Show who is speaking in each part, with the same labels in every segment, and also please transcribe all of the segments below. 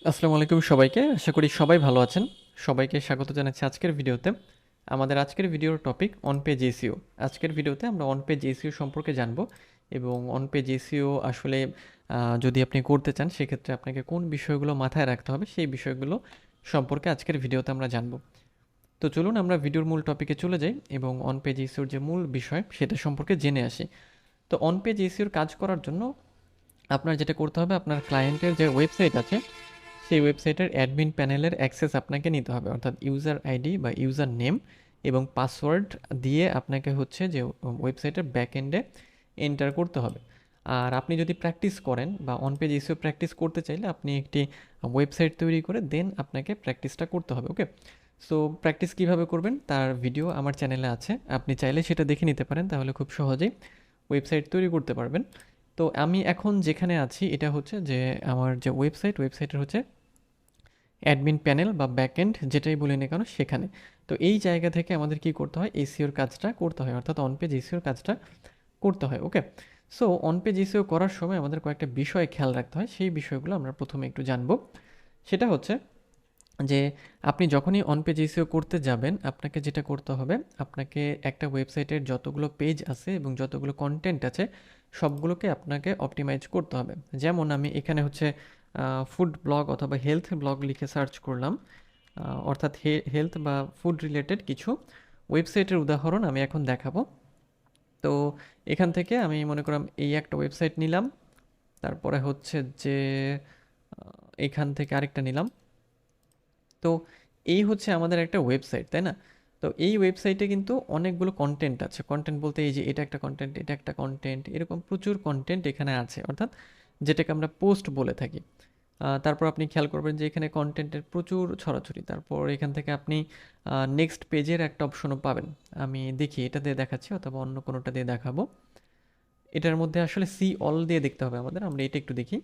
Speaker 1: আসসালামু আলাইকুম সবাইকে। আশা করি সবাই ভালো আছেন। সবাইকে স্বাগত জানাচ্ছি আজকের ভিডিওতে। আমাদের আজকের ভিডিওর টপিক অন পেজ এসইও। আজকের ভিডিওতে আমরা অন পেজ এসইও সম্পর্কে জানবো এবং অন পেজ এসইও আসলে যদি আপনি করতে চান সেক্ষেত্রে আপনাকে কোন বিষয়গুলো মাথায় রাখতে হবে সেই বিষয়গুলো সম্পর্কে আজকের ভিডিওতে আমরা জানবো। তো চলুন আমরা ভিডিওর মূল টপিকে চলে যাই এবং অন পেজ এসইওর যে মূল বিষয় সেটা সম্পর্কে জেনে আসি। তো অন পেজ এসইওর কাজ করার জন্য আপনার যেটা করতে হবে, আপনার ক্লায়েন্টের যে ওয়েবসাইট আছে সেই ওয়েবসাইটের অ্যাডমিন প্যানেলের অ্যাক্সেস আপনাকে নিতে হবে, অর্থাৎ ইউজার আইডি বা ইউজার নেম এবং পাসওয়ার্ড দিয়ে আপনাকে হচ্ছে যে ওয়েবসাইটের ব্যাক এন্ডে এন্টার করতে হবে। আর আপনি যদি প্র্যাকটিস করেন বা অন পেজ এসইও প্র্যাকটিস করতে চাইলে আপনি একটি ওয়েবসাইট তৈরি করে দেন আপনাকে প্র্যাকটিসটা করতে হবে। ওকে, সো প্র্যাকটিস কীভাবে করবেন তার ভিডিও আমার চ্যানেলে আছে, আপনি চাইলে সেটা দেখে নিতে পারেন, তাহলে খুব সহজেই ওয়েবসাইট তৈরি করতে পারবেন। তো আমি এখন যেখানে আছি এটা হচ্ছে যে আমার যে ওয়েবসাইটের হচ্ছে অ্যাডমিন প্যানেল বা ব্যাকএন্ড যেটাই বলি না কেন সেখানে। তো এই জায়গা থেকে আমাদের কি করতে হয়, এসইওর কাজটা করতে হয়, অর্থাৎ অন পেজ এসইওর কাজটা করতে হয়। ওকে, সো অন পেজ এসইও করার সময় আমাদের কয়েকটা বিষয় খেয়াল রাখতে হয়, সেই বিষয়গুলো আমরা প্রথমে একটু জানবো। সেটা হচ্ছে যে আপনি যখনই অন পেজ এসইও করতে যাবেন আপনাকে যেটা করতে হবে, আপনাকে একটা ওয়েবসাইটের যতগুলো পেজ আছে এবং যতগুলো কন্টেন্ট আছে সবগুলোকে আপনাকে অপটিমাইজ করতে হবে। যেমন আমি এখানে হচ্ছে ফুড ব্লগ অথবা হেলথ ব্লগ লিখে সার্চ করলাম, অর্থাৎ হেলথ বা ফুড রিলেটেড কিছু ওয়েবসাইটের উদাহরণ আমি এখন দেখাবো। তো এখান থেকে আমি মনে করলাম এই একটা ওয়েবসাইট নিলাম, তারপরে হচ্ছে যে এখান থেকে আরেকটা নিলাম। তো এই হচ্ছে আমাদের একটা ওয়েবসাইট, তাই না? তো এই ওয়েবসাইটে কিন্তু অনেকগুলো কন্টেন্ট আছে। কন্টেন্ট বলতে এই যে এটা একটা কন্টেন্ট, এটা একটা কন্টেন্ট, এরকম প্রচুর কন্টেন্ট এখানে আছে, অর্থাৎ যেটাকে আমরা পোস্ট বলে থাকি। তারপর আপনি খেয়াল করবেন যে এখানে কন্টেন্টের প্রচুর ছড়াছড়ি। তারপর এখান থেকে আপনি নেক্সট পেজের একটা অপশনও পাবেন। আমি দেখি এটা দিয়ে দেখাচ্ছি অথবা অন্য কোনোটা দিয়ে দেখাবো। এটার মধ্যে আসলে সি অল দিয়ে দেখতে হবে আমাদের, আমরা এটা একটু দেখি।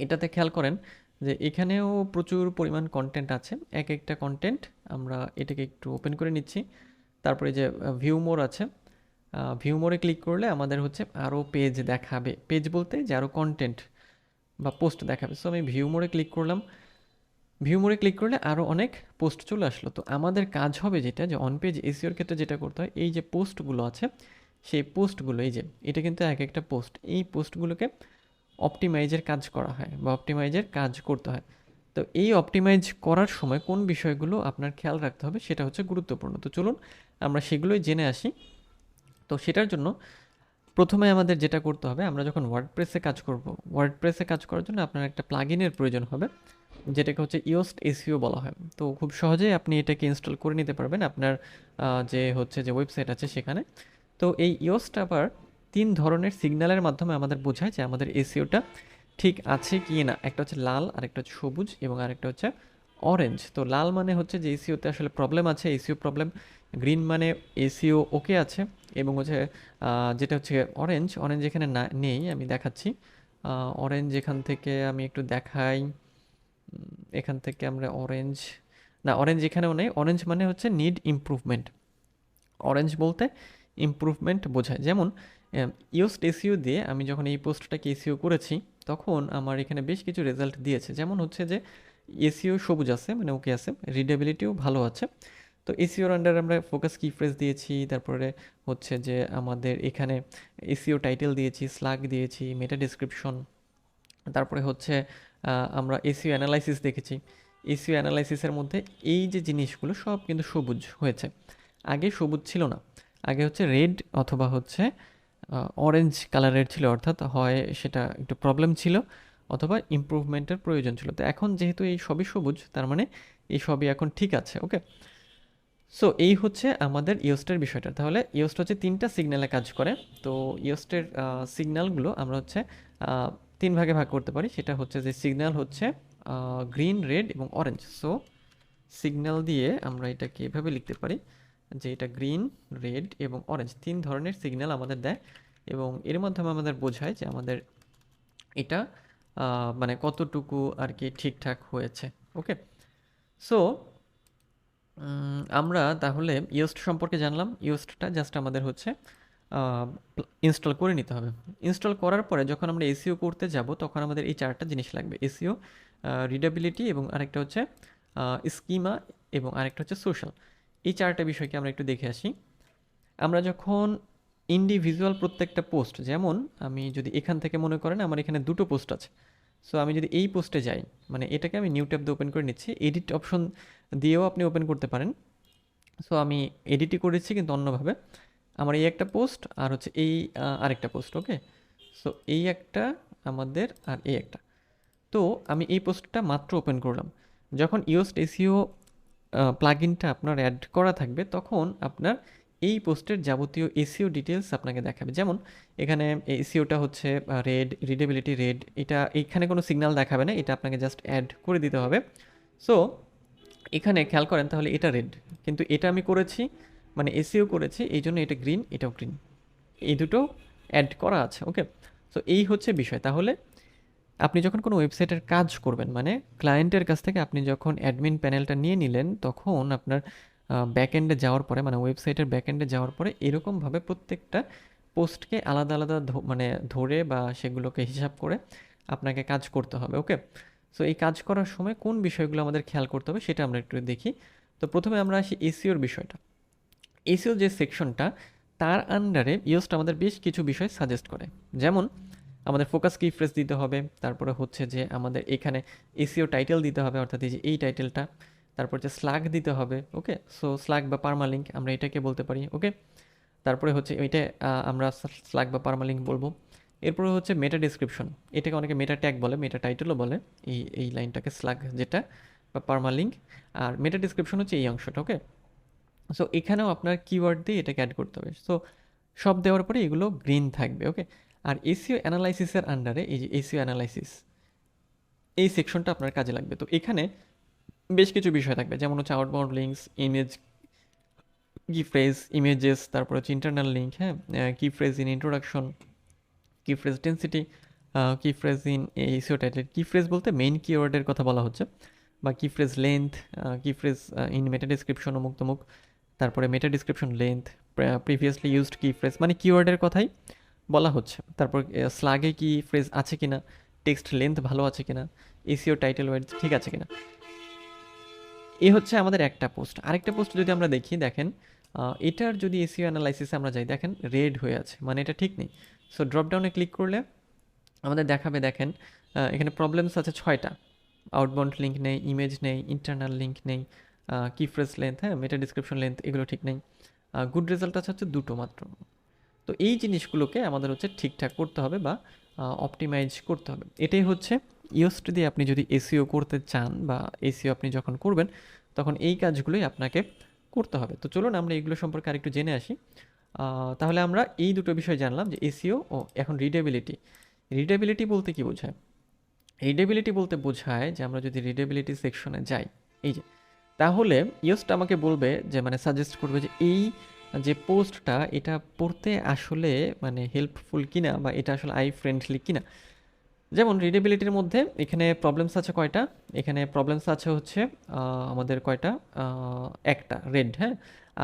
Speaker 1: এটাতে খেয়াল করেন যে এখানেও প্রচুর পরিমাণ কন্টেন্ট আছে। এক একটা কন্টেন্ট আমরা এটাকে একটু ওপেন করে নিচ্ছি। তারপরে যে ভিউ মোর আছে, ভিউ মোরে ক্লিক করলে আমাদের হচ্ছে আরও পেজ দেখাবে। পেজ বলতে যে আরও কন্টেন্ট বা পোস্ট দেখাবে। সো আমি ভিউ মোরে ক্লিক করলাম, ভিউ মোরে ক্লিক করলে আরও অনেক পোস্ট চলে আসলো। তো আমাদের কাজ হবে যেটা, যে অন পেজ এসইওর ক্ষেত্রে যেটা করতে হয়, এই যে পোস্টগুলো আছে সেই পোস্টগুলো, এই যে এটা কিন্তু এক একটা পোস্ট, এই পোস্টগুলোকে অপটিমাইজের কাজ করা হয় বা অপটিমাইজের কাজ করতে হয়। তো এই অপটিমাইজ করার সময় কোন বিষয়গুলো আপনার খেয়াল রাখতে হবে সেটা হচ্ছে গুরুত্বপূর্ণ। তো চলুন আমরা সেগুলোই জেনে আসি। তো সেটার জন্য প্রথমে আমাদের যেটা করতে হবে, আমরা যখন ওয়ার্ডপ্রেসে কাজ করব, ওয়ার্ডপ্রেসে কাজ করার জন্য আপনার একটা প্লাগইনের প্রয়োজন হবে, যেটাকে হচ্ছে ইয়োস্ট এসইও বলা হয়। তো খুব সহজেই আপনি এটাকে ইনস্টল করে নিতে পারবেন আপনার যে হচ্ছে যে ওয়েবসাইট আছে সেখানে। তো এই ইয়োস্ট আবার 3 ধরনের সিগন্যালের মাধ্যমে আমাদের বোঝায় যে আমাদের এসইওটা ঠিক আছে কি না। একটা হচ্ছে লাল, আরেকটা হচ্ছে সবুজ এবং আরেকটা হচ্ছে অরেঞ্জ। তো লাল মানে হচ্ছে যে এসইওতে আসলে প্রবলেম আছে, এসইও প্রবলেম। গ্রিন মানে এসইও ওকে আছে। এবং হচ্ছে যেটা হচ্ছে অরেঞ্জ, অরেঞ্জ এখানে না নেই, আমি দেখাচ্ছি। অরেঞ্জ এখান থেকে আমি একটু দেখাই। এখান থেকে আমরা অরেঞ্জ, না অরেঞ্জ এখানেও নেই। অরেঞ্জ মানে হচ্ছে নিড ইমপ্রুভমেন্ট। অরেঞ্জ বলতে ইমপ্রুভমেন্ট বোঝায়। যেমন ইয়োস্ট এসইও দিয়ে আমি যখন এই পোস্টটাকে এসইও করেছি তখন আমার এখানে বেশ কিছু রেজাল্ট দিয়েছে। যেমন হচ্ছে যে এসইও সবুজ আছে, মানে ওকে আছে, রিডেবিলিটিও ভালো আছে। তো এসইওর আন্ডারে আমরা ফোকাস কি ফ্রেজ দিয়েছি, তারপরে হচ্ছে যে আমাদের এখানে এসইও টাইটেল দিয়েছি, স্লাগ দিয়েছি, মেটা ডেসক্রিপশন, তারপরে হচ্ছে আমরা এসইও অ্যানালাইসিস দেখেছি। এসইও অ্যানালাইসিসের মধ্যে এই যে জিনিসগুলো সব কিন্তু সবুজ হয়েছে, আগে সবুজ ছিল না। আগে হচ্ছে রেড অথবা হচ্ছে অরেঞ্জ কালারের ছিল, অর্থাৎ হয় সেটা একটু প্রবলেম ছিল অথবা ইমপ্রুভমেন্টের প্রয়োজন ছিল। তো এখন যেহেতু এই সবই সবুজ তার মানে এই সবই এখন ঠিক আছে। ওকে, সো এই হচ্ছে আমাদের ইয়োস্টের বিষয়টা। তাহলে ইয়োস্ট হচ্ছে 3টা সিগন্যালে কাজ করে। তো ইয়োস্টের সিগন্যালগুলো আমরা হচ্ছে 3 ভাগে ভাগ করতে পারি। সেটা হচ্ছে যে সিগন্যাল হচ্ছে গ্রিন, রেড এবং অরেঞ্জ। সো সিগন্যাল দিয়ে আমরা এটাকে এভাবে লিখতে পারি যে এটা গ্রিন, রেড এবং অরেঞ্জ 3 ধরনের সিগন্যাল আমাদের দেয় এবং এর মাধ্যমে আমাদের বোঝায় যে আমাদের এটা মানে কতটুকু আর কি ঠিকঠাক হয়েছে। ওকে, সো আমরা তাহলে ইয়োস্ট সম্পর্কে জানলাম। ইয়োস্টটা জাস্ট আমাদের হচ্ছে ইনস্টল করে নিতে হবে। ইনস্টল করার পরে যখন আমরা এসইও করতে যাব তখন আমাদের এই 4টা জিনিস লাগবে। এসইও রিডেবিলিটি এবং আরেকটা হচ্ছে স্কিমা এবং আরেকটা হচ্ছে সোশ্যাল। এই 4টা বিষয়কে আমরা একটু দেখে আসি। আমরা যখন ইন্ডিভিজুয়াল প্রত্যেকটা পোস্ট, যেমন আমি যদি এখান থেকে মনে করেন আমার এখানে 2টো পোস্ট আছে, সো আমি যদি এই পোস্টে যাই, মানে এটাকে আমি নিউ ট্যাব দিয়ে ওপেন করে নিচ্ছি, এডিট অপশন দিয়েও আপনি ওপেন করতে পারেন। সো আমি এডিটই করেছি কিন্তু অন্যভাবে। আমার এই একটা পোস্ট আর হচ্ছে এই আরেকটা পোস্ট, ওকে। সো এই একটা আমাদের আর এই একটা। তো আমি এই পোস্টটা মাত্র ওপেন করলাম। যখন ইয়োস্ট এসইও প্লাগইনটা আপনার অ্যাড করা থাকবে তখন আপনার এই পোস্টের যাবতীয় এসইও ডিটেলস আপনাকে দেখাবে। যেমন এখানে এসইওটা হচ্ছে রেড, রিডেবিলিটি রেড, এটা এখানে কোনো সিগন্যাল দেখাবে না, এটা আপনাকে জাস্ট অ্যাড করে দিতে হবে। সো এখানে খেয়াল করেন তাহলে এটা রেড, কিন্তু এটা আমি করেছি মানে এসইও করেছি, এই জন্য এটা গ্রিন, এটাও গ্রিন, এই দুটো অ্যাড করা আছে, ওকে। সো এই হচ্ছে বিষয়। তাহলে আপনি যখন কোনো ওয়েবসাইটের কাজ করবেন, মানে ক্লায়েন্টের কাছ থেকে আপনি যখন অ্যাডমিন প্যানেলটা নিয়ে নিলেন, তখন আপনার ব্যাকএন্ডে যাওয়ার পরে, মানে ওয়েবসাইটের ব্যাকএন্ডে যাওয়ার পরে এরকমভাবে প্রত্যেকটা পোস্টকে আলাদা আলাদা মানে ধরে বা সেগুলোকে হিসাব করে আপনাকে কাজ করতে হবে, ওকে। সো এই কাজ করার সময় কোন বিষয়গুলো আমাদের খেয়াল করতে হবে সেটা আমরা একটু দেখি। তো প্রথমে আমরা আসি এসইওর বিষয়টা। এসইও যে সেকশনটা, তার আন্ডারে ইয়োস্ট আমাদের বেশ কিছু বিষয় সাজেস্ট করে। যেমন আমাদের ফোকাস কি ফ্রেজ দিতে হবে, তারপরে হচ্ছে যে আমাদের এখানে এসইও টাইটেল দিতে হবে, অর্থাৎ এই যে এই টাইটেলটা, তারপর হচ্ছে স্ল্যাগ দিতে হবে, ওকে। সো স্ল্যাগ বা পারমালিঙ্ক আমরা এটাকে বলতে পারি, ওকে। তারপরে হচ্ছে এটা আমরা স্ল্যাগ বা পারমালিঙ্ক বলবো। এরপরে হচ্ছে মেটা ডিসক্রিপশন, এটাকে অনেকে মেটা ট্যাগ বলে, মেটা টাইটেলও বলে, এই লাইনটাকে স্ল্যাগ যেটা বা পারমালিঙ্ক। আর মেটা ডিসক্রিপশন হচ্ছে এই অংশটা, ওকে। সো এখানেও আপনার কিওয়ার্ড দিয়ে এটাকে অ্যাড করতে হবে। সো সব দেওয়ার পরে এগুলো গ্রিন থাকবে, ওকে। আর এসইও অ্যানালাইসিসের আন্ডারে এই যে এসইও অ্যানালাইসিস, এই সেকশনটা আপনার কাজে লাগবে। তো এখানে বেশ কিছু বিষয় থাকবে, যেমন হচ্ছে আউটবাউন্ড লিঙ্কস, ইমেজ কি ফ্রেজ, ইমেজেস, তারপর হচ্ছে ইন্টারনাল লিঙ্ক, হ্যাঁ, কি ফ্রেজ ইন ইন্ট্রোডাকশন, কি ফ্রেজ ডেন্সিটি, কি ফ্রেজ ইন এসইও টাইটেল। কি ফ্রেজ বলতে মেইন কিওয়ার্ডের কথা বলা হচ্ছে, বা কি ফ্রেজ লেন্থ, কি ফ্রেজ ইন মেটা ডিসক্রিপশন, অমুক তমুক। তারপরে মেটা ডিসক্রিপশন লেন্থ, প্রিভিয়াসলি ইউজড কি ফ্রেজ, মানে কিওয়ার্ডের কথাই বলা হচ্ছে। তারপর স্লাগে কি ফ্রেজ আছে কিনা, টেক্সট লেন্থ ভালো আছে কিনা, এসইও টাইটেল ওয়ার্ড ঠিক আছে কিনা। এই হচ্ছে আমাদের একটা পোস্ট। আরেকটা পোস্ট যদি আমরা দেখি, দেখেন এটার যদি এসইও অ্যানালাইসিসে আমরা যাই, দেখেন রেড হয়ে আছে, মানে এটা ঠিক নেই। সো ড্রপডাউনে ক্লিক করলে আমাদের দেখাবে, দেখেন এখানে প্রবলেমস আছে 6টা। আউটবাউন্ড লিঙ্ক নেই, ইমেজ নেই, ইন্টারনাল লিঙ্ক নেই, কি ফ্রেজ লেন্থ, হ্যাঁ, মেটা ডিসক্রিপশন লেন্থ, এগুলো ঠিক নেই। গুড রেজাল্ট আছে হচ্ছে 2টো মাত্র। তো এই জিনিসগুলোকে আমাদের হচ্ছে ঠিকঠাক করতে হবে বা অপটিমাইজ করতে হবে। এটাই হচ্ছে ইয়োস্ট দিয়ে আপনি যদি এসইও করতে চান বা এসইও আপনি যখন করবেন তখন এই কাজগুলোই আপনাকে করতে হবে। তো চলুন আমরা এগুলো সম্পর্কে আরেকটু জেনে আসি। তাহলে আমরা এই দুটো বিষয় জানলাম, যে এসইও ও এখন রিডেবিলিটি। রিডেবিলিটি বলতে কি বোঝায়? রিডেবিলিটি বলতে বোঝায় যে আমরা যদি রিডেবিলিটি সেকশনে যাই, এই যে, তাহলে ইয়োস্ট আমাকে বলবে যে, মানে সাজেস্ট করবে যে এই যে পোস্টটা এটা পড়তে আসলে মানে হেল্পফুল কিনা বা এটা আসলে আই ফ্রেন্ডলি কিনা। যেমন রিডেবিলিটির মধ্যে এখানে প্রবলেমস আছে কয়টা, এখানে প্রবলেমস আছে হচ্ছে আমাদের কয়টা, একটা রেড, হ্যাঁ।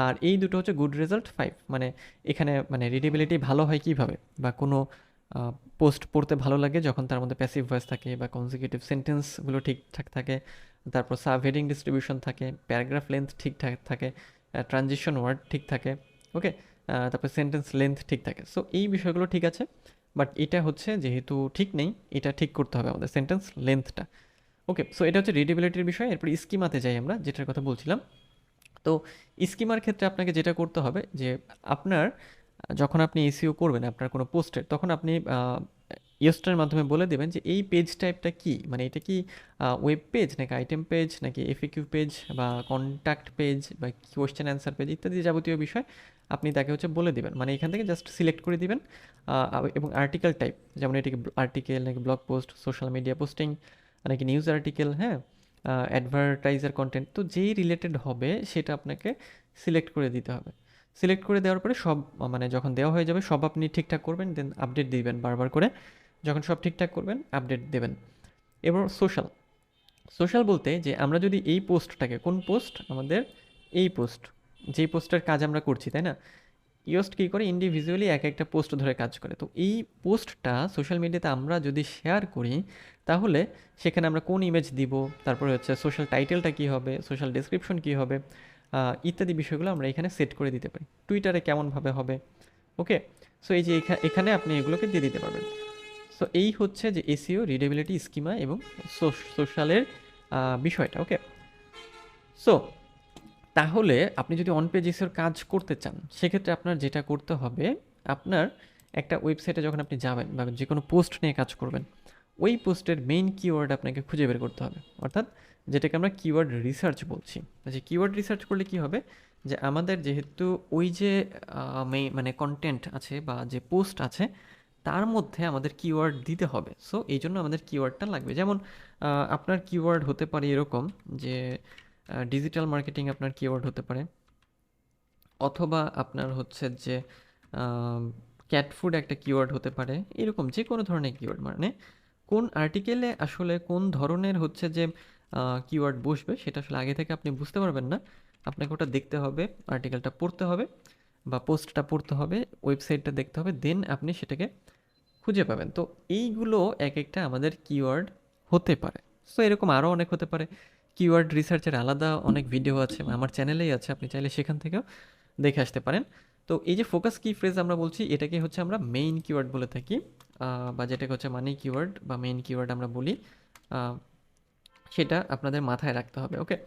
Speaker 1: আর এই দুটো হচ্ছে গুড রেজাল্ট 5। মানে এখানে মানে রিডেবিলিটি ভালো হয় কিভাবে, বা কোনো পোস্ট পড়তে ভালো লাগে যখন তার মধ্যে প্যাসিভ ভয়েস থাকে বা কনজিকিউটিভ সেন্টেন্সগুলো ঠিকঠাক থাকে, তারপর সাব হেডিং ডিস্ট্রিবিউশন থাকে, প্যারাগ্রাফ লেন্থ ঠিকঠাক থাকে, ট্রানজিশন ওয়ার্ড ঠিক থাকে, ওকে। তারপর সেন্টেন্স লেন্থ ঠিক থাকে। সো এই বিষয়গুলো ঠিক আছে, বাট এটা হচ্ছে যেহেতু ঠিক নেই, এটা ঠিক করতে হবে আমাদের সেন্টেন্স লেন্থটা, ওকে। সো এটা হচ্ছে রিডেবিলিটির বিষয়। এরপর স্কিমাতে যাই আমরা, যেটার কথা বলছিলাম। তো স্কিমার ক্ষেত্রে আপনাকে যেটা করতে হবে যে আপনার যখন আপনি এসইও করবেন আপনার কোনো পোস্টের, তখন আপনি ইয়োস্টার মাধ্যমে বলে দেবেন যে এই পেজ টাইপটা কি, মানে এটা কি ওয়েব পেজ নাকি আইটেম পেজ নাকি এফএকিউ পেজ বা কন্ট্যাক্ট পেজ বা কোয়েশ্চেন অ্যান্সার পেজ ইত্যাদি যাবতীয় বিষয় আপনি তাকে হচ্ছে বলে দিবেন। মানে এখান থেকে জাস্ট সিলেক্ট করে দিবেন। এবং আর্টিকেল টাইপ, যেমন এটাকে আর্টিকেল নাকি blog post, social media posting নাকি নিউজ আর্টিকেল, হ্যাঁ, অ্যাডভার্টাইজার কন্টেন্ট, তো যেই রিলেটেড হবে সেটা আপনাকে সিলেক্ট করে দিতে হবে। সিলেক্ট করে দেওয়ার পরে সব মানে যখন দেওয়া হয়ে যাবে সব আপনি ঠিকঠাক করবেন, দেন আপডেট দিবেন বারবার করে। যখন সব ঠিকঠাক করবেন আপডেট দেবেন। এবার সোশ্যাল। সোশ্যাল বলতে যে আমরা যদি এই পোস্টটাকে, কোন পোস্ট আমাদের, এই পোস্ট, যেই পোস্টের কাজ আমরা করছি, তাই না, ইয়োস্ট কী করে, ইন্ডিভিজুয়ালি এক একটা পোস্ট ধরে কাজ করে। তো এই পোস্টটা সোশ্যাল মিডিয়াতে আমরা যদি শেয়ার করি, তাহলে সেখানে আমরা কোন ইমেজ দিব, তারপরে হচ্ছে সোশ্যাল টাইটেলটা কী হবে, সোশ্যাল ডেসক্রিপশন কী হবে, ইত্যাদি বিষয়গুলো আমরা এখানে সেট করে দিতে পারি। টুইটারে কেমনভাবে হবে, ওকে। সো এই যে এখানে আপনি এগুলোকে দিয়ে দিতে পারবেন। সো এই হচ্ছে যে এসইও রিডেবিলিটি স্কিমা এবং সোশ্যালের বিষয়টা, ওকে। সো তাহলে আপনি যদি অন পেজ এসইওর কাজ করতে চান, সেক্ষেত্রে আপনার যেটা করতে হবে, আপনার একটা ওয়েবসাইটে যখন আপনি যাবেন বা যে কোনো পোস্ট নিয়ে কাজ করবেন, ওই পোস্টের মেইন কিওয়ার্ড আপনাকে খুঁজে বের করতে হবে, অর্থাৎ যেটাকে আমরা কিওয়ার্ড রিসার্চ বলছি। যে কিওয়ার্ড রিসার্চ করলে কি হবে, যে আমাদের যেহেতু ওই যে মানে কন্টেন্ট আছে বা যে পোস্ট আছে, তার মধ্যে আমাদের কিওয়ার্ড দিতে হবে। সো এই জন্য আমাদের কিওয়ার্ডটা লাগবে। যেমন আপনার কিওয়ার্ড হতে পারে এরকম যে ডিজিটাল মার্কেটিং আপনার কিওয়ার্ড হতে পারে, অথবা আপনার হচ্ছে যে ক্যাট ফুড একটা কিওয়ার্ড হতে পারে, এরকম যে কোনো ধরনের কিওয়ার্ড, মানে কোন আর্টিকেলে আসলে কোন ধরনের হচ্ছে যে কিওয়ার্ড বসবে সেটা আসলে আগে থেকে আপনি বুঝতে পারবেন না। আপনাকে ওটা দেখতে হবে, আর্টিকেলটা পড়তে হবে বা পোস্টটা পড়তে হবে, ওয়েবসাইটটা দেখতে হবে, দেন আপনি সেটাকে খুঁজে পাবেন। তো এইগুলো এক একটা আমাদের কিওয়ার্ড হতে পারে। সো এরকম আরও অনেক হতে পারে। কিওয়ার্ড রিসার্চের আলাদা অনেক ভিডিও আছে, আমার চ্যানেলেই আছে, আপনি চাইলে সেখান থেকেও দেখে আসতে পারেন। তো এই যে ফোকাস কি ফ্রেজ আমরা বলছি, এটাকে হচ্ছে আমরা মেইন কিওয়ার্ড বলে থাকি, বা যেটাকে হচ্ছে মানি কিওয়ার্ড বা মেইন কিওয়ার্ড আমরা বলি। সেটা আপনাদের মাথায় রাখতে হবে, ওকে।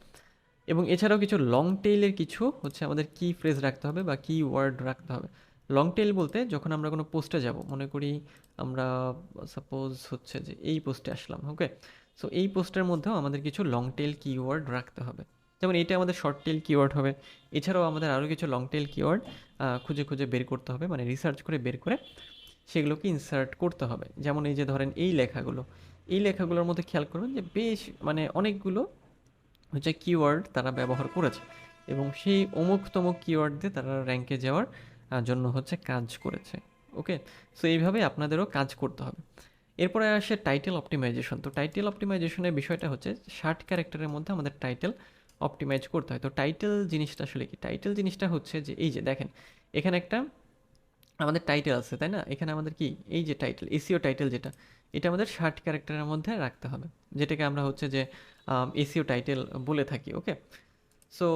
Speaker 1: এবং এছাড়াও কিছু লং টেইলের কিছু হচ্ছে আমাদের কি ফ্রেজ রাখতে হবে বা কি ওয়ার্ড রাখতে হবে। লং টেইল বলতে যখন আমরা কোনো পোস্টে যাব, মনে করি আমরা সাপোজ হচ্ছে যে এই পোস্টে আসলাম, ওকে। সো এই পোস্টের মধ্যেও আমাদের কিছু লং টেইল কিওয়ার্ড রাখতে হবে। যেমন এটা আমাদের শর্ট টেইল কিওয়ার্ড হবে। এছাড়াও আমাদের আরও কিছু লং টেইল কিওয়ার্ড খুঁজে খুঁজে বের করতে হবে, মানে রিসার্চ করে বের করে সেগুলোকে ইনসার্ট করতে হবে। যেমন এই যে ধরেন এই লেখাগুলোর মধ্যে খেয়াল করবেন যে বেশ মানে অনেকগুলো হচ্ছে কিওয়ার্ড তারা ব্যবহার করেছে এবং সেই অমুক তমুক কিওয়ার্ড দিয়ে তারা র্যাঙ্কে যাওয়ার জন্য হচ্ছে কাজ করেছে, ওকে। সো এইভাবে আপনাদেরও কাজ করতে হবে। এরপরে আসে টাইটেল অপটিমাইজেশন। তো টাইটেল অপটিমাইজেশনের বিষয়টা হচ্ছে 60 ক্যারেক্টারের মধ্যে আমাদের টাইটেল অপটিমাইজ করতে হয়। তো টাইটেল জিনিসটা আসলে কি, টাইটেল জিনিসটা হচ্ছে যে এই যে দেখেন এখানে একটা আমাদের টাইটেল আছে, তাই না? এখানে আমাদের কি এই যে টাইটেল, এসইও টাইটেল যেটা, এটা আমাদের 60 ক্যারেক্টারের মধ্যে রাখতে হবে, যেটাকে আমরা হচ্ছে যে এসইও টাইটেল বলে থাকি, ওকে। সো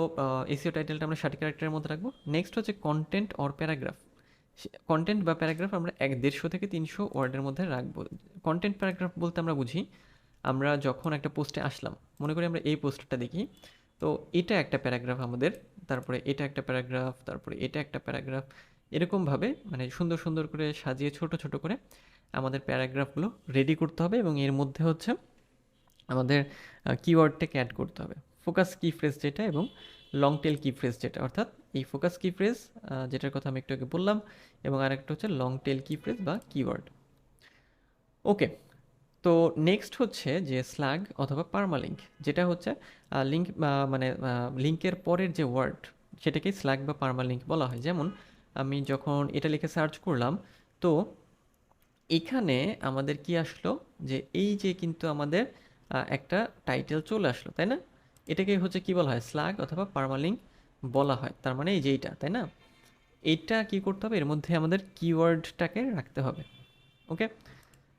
Speaker 1: এসইও টাইটেলটা আমরা 60 ক্যারেক্টারের মধ্যে রাখবো। নেক্সট হচ্ছে কন্টেন্ট অর প্যারাগ্রাফ। কন্টেন্ট বা প্যারাগ্রাফ আমরা 150 থেকে 300 ওয়ার্ডের মধ্যে রাখবো। কন্টেন্ট প্যারাগ্রাফ বলতে আমরা বুঝি, আমরা যখন একটা পোস্টে আসলাম, মনে করি আমরা এই পোস্টটা দেখি, তো এটা একটা প্যারাগ্রাফ আমাদের, তারপরে এটা একটা প্যারাগ্রাফ, তারপরে এটা একটা প্যারাগ্রাফ, এরকমভাবে মানে সুন্দর সুন্দর করে সাজিয়ে ছোট ছোট করে আমাদের প্যারাগ্রাফগুলো রেডি করতে হবে এবং এর মধ্যে হচ্ছে আমাদের কিওয়ার্ডটাকে অ্যাড করতে হবে, ফোকাস কি ফ্রেজ যেটা এবং লং টেল কি ফ্রেজ যেটা। অর্থাৎ এই ফোকাস কি ফ্রেজ যেটার কথা আমি একটু আগে বললাম, এবং আরেকটা হচ্ছে লং টেল কি ফ্রেজ বা কিওয়ার্ড, ওকে। তো নেক্সট হচ্ছে যে স্ল্যাগ অথবা পারমালিঙ্ক, যেটা হচ্ছে লিঙ্ক মানে লিঙ্কের পরের যে ওয়ার্ড, সেটাকে স্ল্যাগ বা পারমালিঙ্ক বলা হয়। যেমন আমি যখন এটা লিখে সার্চ করলাম, তো এখানে আমাদের কি আসলো, যে এই যে কিন্তু আমাদের একটা টাইটেল চলে আসলো, তাই না? এটাকে হচ্ছে কি বলা হয়, স্ল্যাগ অথবা পারমালিঙ্ক বলা হয়। তার মানে এই যে এইটা, তাই না? এইটা কি করতে হবে, এর মধ্যে আমাদের কিওয়ার্ডটাকে রাখতে হবে, ওকে।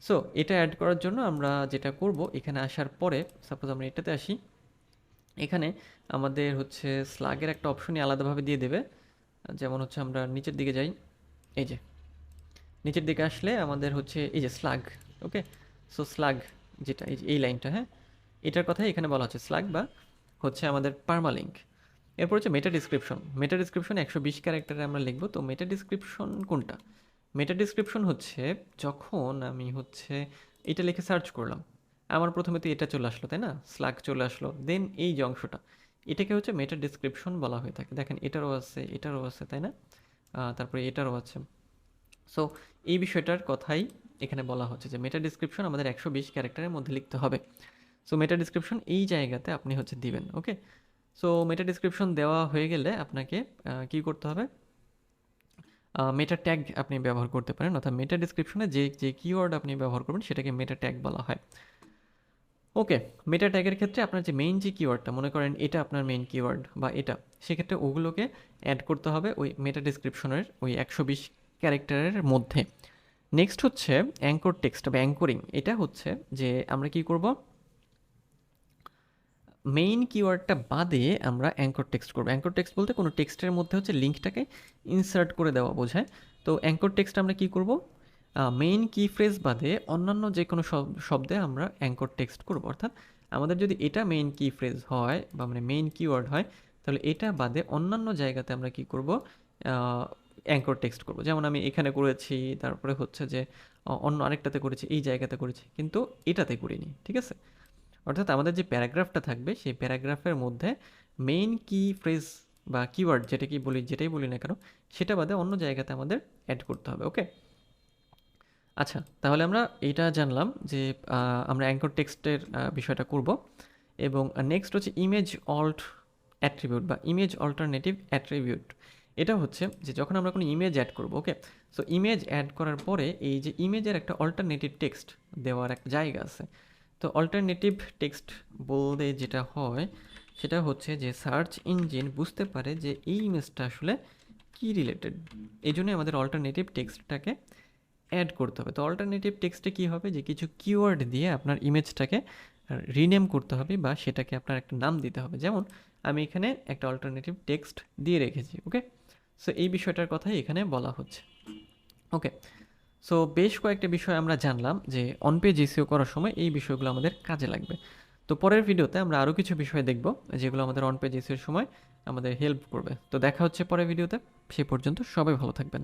Speaker 1: সো এটা অ্যাড করার জন্য আমরা যেটা করব, এখানে আসার পরে সাপোজ আমরা এটাতে আসি, এখানে আমাদের হচ্ছে স্ল্যাগের একটা অপশনই আলাদাভাবে দিয়ে দেবে। যেমন হচ্ছে আমরা নিচের দিকে যাই, এই যে নিচের দিকে আসলে আমাদের হচ্ছে এই যে স্ল্যাগ, ওকে। সো স্ল্যাগ যেটা এই লাইনটা, হ্যাঁ, এটার কথাই এখানে বলা হচ্ছে স্ল্যাগ বা হচ্ছে আমাদের পারমালিঙ্ক। এরপর হচ্ছে মেটা ডিসক্রিপশন। মেটা ডিসক্রিপশন 120 ক্যারেক্টারে আমরা লিখবো। তো মেটা ডিসক্রিপশন কোনটা? মেটা ডিসক্রিপশন হচ্ছে যখন আমি হচ্ছে এটা লিখে সার্চ করলাম, আমার প্রথমে তো এটা চলে আসলো, তাই না? স্ল্যাগ চলে আসলো, দেন এই যে অংশটা, এটাকে হচ্ছে মেটা ডিসক্রিপশন বলা হয়ে থাকে। দেখেন এটারও আছে, এটারও আছে, তাই না? তারপরে এটারও আছে। সো এই বিষয়টার কথাই এখানে বলা হচ্ছে যে মেটা ডিসক্রিপশন আমাদের 120 ক্যারেক্টারের মধ্যে লিখতে হবে। সো মেটা ডিসক্রিপশন এই জায়গাতে আপনি হচ্ছে দিবেন, ওকে। সো মেটা ডিসক্রিপশন দেওয়া হয়ে গেলে আপনাকে কি করতে হবে, মেটা ট্যাগ আপনি ব্যবহার করতে পারেন, অর্থাৎ মেটা ডিসক্রিপশনে যে যে কিওয়ার্ড আপনি ব্যবহার করবেন সেটাকে মেটা ট্যাগ বলা হয়। ওকে, মেটা ট্যাগের ক্ষেত্রে আপনার যে মেইন যে কিওয়ার্ডটা, মনে করেন এটা আপনার মেইন কিওয়ার্ড বা এটা, সেক্ষেত্রে ওগুলোকে অ্যাড করতে হবে ওই মেটা ডিসক্রিপশনের ওই 120 ক্যারেক্টারের মধ্যে। নেক্সট হচ্ছে অ্যাঙ্কর টেক্সট বা অ্যাঙ্করিং। এটা হচ্ছে যে আমরা কি করব, মেইন কিওয়ার্ডটা বাদে আমরা অ্যাঙ্কর টেক্সট করব। অ্যাঙ্কর টেক্সট বলতে কোনো টেক্সটের মধ্যে হচ্ছে লিঙ্কটাকে ইনসার্ট করে দেওয়া বোঝায়। তো অ্যাঙ্কর টেক্সট আমরা কি করব, মেইন কি ফ্রেজ বাদে অন্যান্য যে কোনো শব্দে আমরা অ্যাঙ্কর টেক্সট করব। অর্থাৎ আমাদের যদি এটা মেইন কি ফ্রেজ হয় বা মানে মেইন কিওয়ার্ড হয়, তাহলে এটা বাদে অন্যান্য জায়গাতে আমরা কি করব, অ্যাঙ্কর টেক্সট করব। যেমন আমি এখানে করেছি, তারপরে হচ্ছে যে অন্য আরেকটাতে করেছি, এই জায়গাতে করেছি, কিন্তু এটাতে করিনি, ঠিক আছে? অর্থাৎ আমাদের যে প্যারাগ্রাফটা থাকবে সেই প্যারাগ্রাফের মধ্যে মেইন কি ফ্রেজ বা কিওয়ার্ড যেটাই বলি না কেন, সেটা বাদে অন্য জায়গাতে আমাদের অ্যাড করতে হবে। ওকে, আচ্ছা, তাহলে আমরা এইটা জানলাম যে আমরা অ্যাঙ্কর টেক্সটের বিষয়টা করব। এবং নেক্সট হচ্ছে ইমেজ অল্ট অ্যাট্রিবিউট বা ইমেজ অল্টারনেটিভ অ্যাট্রিবিউট। এটা হচ্ছে যে যখন আমরা কোনো ইমেজ অ্যাড করব, ওকে, সো ইমেজ অ্যাড করার পরে এই যে ইমেজের একটা অল্টারনেটিভ টেক্সট দেওয়ার একটা জায়গা আছে। তো অল্টারনেটিভ টেক্সট বলতে যেটা হয় সেটা হচ্ছে যে সার্চ ইঞ্জিন বুঝতে পারে যে এই ইমেজটা আসলে কি রিলেটেড, এই জন্যই আমাদের অল্টারনেটিভ টেক্সটটাকে অ্যাড করতে হবে। তো অল্টারনেটিভ টেক্সটে কী হবে, যে কিছু কিওয়ার্ড দিয়ে আপনার ইমেজটাকে রিনেম করতে হবে বা সেটাকে আপনার একটা নাম দিতে হবে। যেমন আমি এখানে একটা অল্টারনেটিভ টেক্সট দিয়ে রেখেছি। ওকে, সো এই বিষয়টার কথাই এখানে বলা হচ্ছে। ওকে, সো বেশ কয়েকটা বিষয় আমরা জানলাম যে অন পেজ এসইও করার সময় এই বিষয়গুলো আমাদের কাজে লাগবে। তো পরের ভিডিওতে আমরা আরও কিছু বিষয় দেখব যেগুলো আমাদের অন পেজ এসইওর সময় আমাদের হেল্প করবে। তো দেখা হচ্ছে পরের ভিডিওতে, সে পর্যন্ত সবাই ভালো থাকবেন।